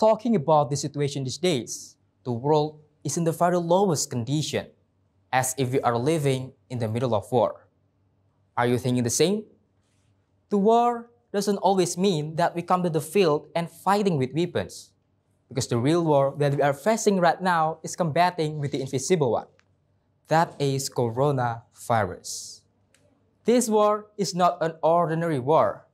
Talking about the situation these days, the world is in the very lowest condition, as if we are living in the middle of war. Are you thinking the same? The war doesn't always mean that we come to the field and fighting with weapons, because the real war that we are facing right now is combating with the invisible one. That is coronavirus. This war is not an ordinary war.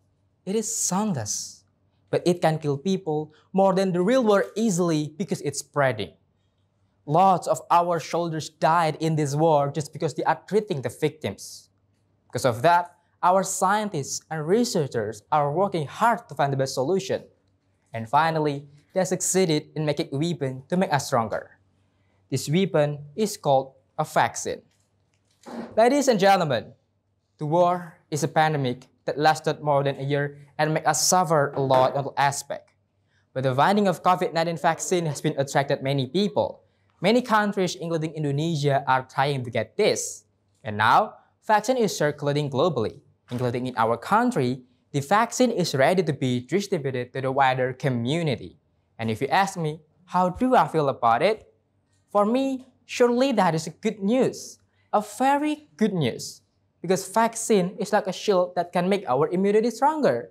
It is soundless, but it can kill people more than the real war easily because it's spreading. Lots of our soldiers died in this war just because they are treating the victims. Because of that, our scientists and researchers are working hard to find the best solution. And finally, they succeeded in making a weapon to make us stronger. This weapon is called a vaccine. Ladies and gentlemen, the war is a pandemic that lasted more than a year and made us suffer a lot on all aspects. But the finding of COVID-19 vaccine has been attracted many people. Many countries, including Indonesia, are trying to get this. And now, vaccine is circulating globally, including in our country. The vaccine is ready to be distributed to the wider community. And if you ask me, how do I feel about it? For me, surely that is good news, a very good news. Because vaccine is like a shield that can make our immunity stronger.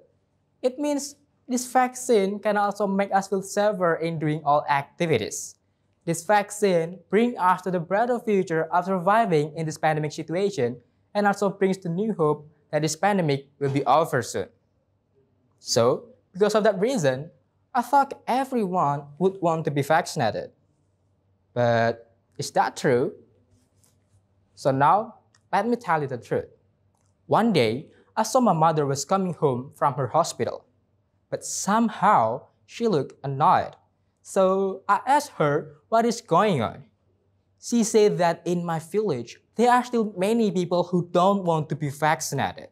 It means this vaccine can also make us feel safer in doing all activities. This vaccine brings us to the brighter future of surviving in this pandemic situation and also brings the new hope that this pandemic will be over soon. So, because of that reason, I thought everyone would want to be vaccinated. But is that true? So now, let me tell you the truth. One day, I saw my mother was coming home from her hospital, but somehow she looked annoyed. So I asked her what is going on. She said that in my village, there are still many people who don't want to be vaccinated.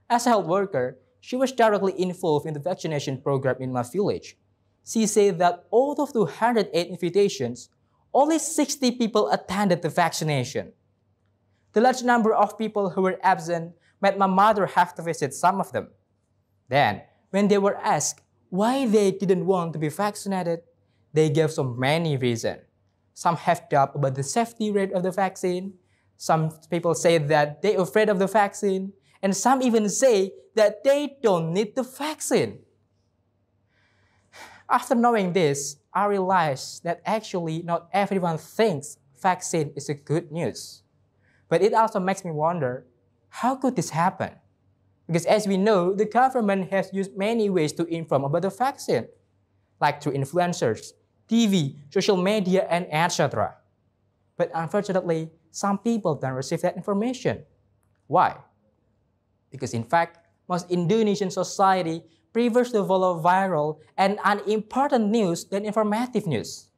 As a health worker, she was directly involved in the vaccination program in my village. She said that out of 208 invitations, only 60 people attended the vaccination. The large number of people who were absent made my mother have to visit some of them. Then, when they were asked why they didn't want to be vaccinated, they gave so many reasons. Some have doubt about the safety rate of the vaccine. Some people say that they're afraid of the vaccine. And some even say that they don't need the vaccine. After knowing this, I realized that actually not everyone thinks vaccine is a good news. But it also makes me wonder, how could this happen? Because as we know, the government has used many ways to inform about the vaccine, like through influencers, TV, social media, and etc. But unfortunately, some people don't receive that information. Why? Because in fact, most Indonesian society prefers to follow viral and unimportant news than informative news.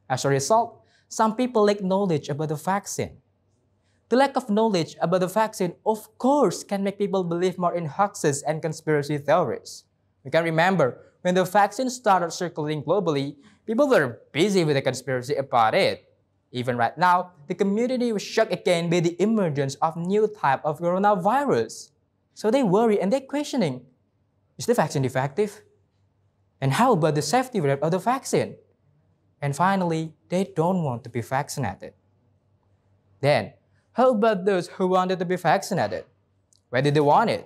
As a result, some people lack knowledge about the vaccine. The lack of knowledge about the vaccine, of course, can make people believe more in hoaxes and conspiracy theories. You can remember, when the vaccine started circulating globally, people were busy with the conspiracy about it. Even right now, the community was shocked again by the emergence of new type of coronavirus. So they worry and they're questioning, is the vaccine effective? And how about the safety rate of the vaccine? And finally, they don't want to be vaccinated. Then, how about those who wanted to be vaccinated? Why did they want it?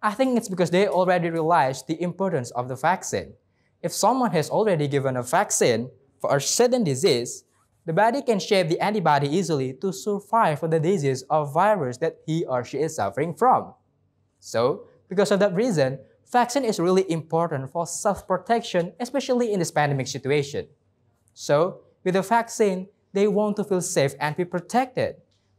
I think it's because they already realized the importance of the vaccine. If someone has already given a vaccine for a certain disease, the body can shape the antibody easily to survive for the disease or virus that he or she is suffering from. So, because of that reason, vaccine is really important for self-protection, especially in this pandemic situation. So, with the vaccine, they want to feel safe and be protected.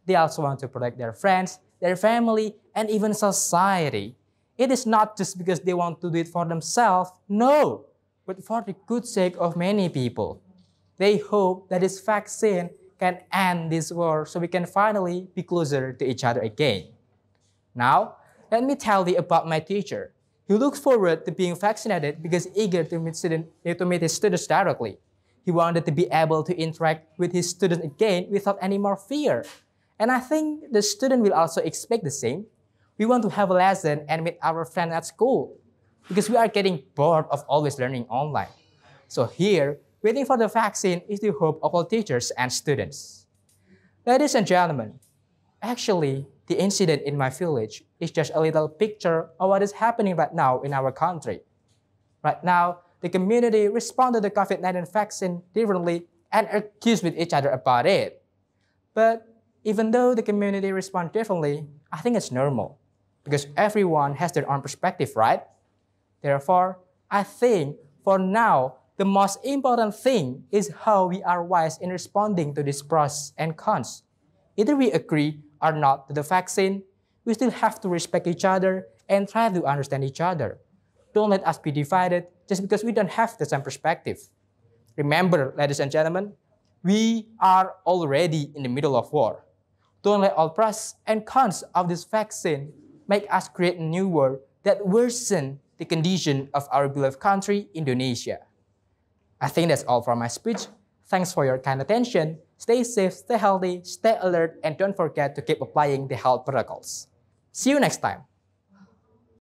They also want to protect their friends, their family, and even society. It is not just because they want to do it for themselves, no, but for the good sake of many people. They hope that this vaccine can end this war so we can finally be closer to each other again. Now, let me tell you about my teacher. He looks forward to being vaccinated because he's eager to meet his students directly. He wanted to be able to interact with his students again without any more fear. And I think the student will also expect the same. We want to have a lesson and meet our friends at school because we are getting bored of always learning online. So here, waiting for the vaccine is the hope of all teachers and students. Ladies and gentlemen, actually, the incident in my village is just a little picture of what is happening right now in our country. Right now, the community responded to the COVID-19 vaccine differently and accused with each other about it. But even though the community responds differently, I think it's normal because everyone has their own perspective, right? Therefore, I think for now, the most important thing is how we are wise in responding to these pros and cons. Either we agree or not to the vaccine, we still have to respect each other and try to understand each other. Don't let us be divided just because we don't have the same perspective. Remember, ladies and gentlemen, we are already in the middle of war. Don't let all pros and cons of this vaccine make us create a new war that worsens the condition of our beloved country, Indonesia. I think that's all for my speech. Thanks for your kind attention. Stay safe, stay healthy, stay alert, and don't forget to keep applying the health protocols. See you next time.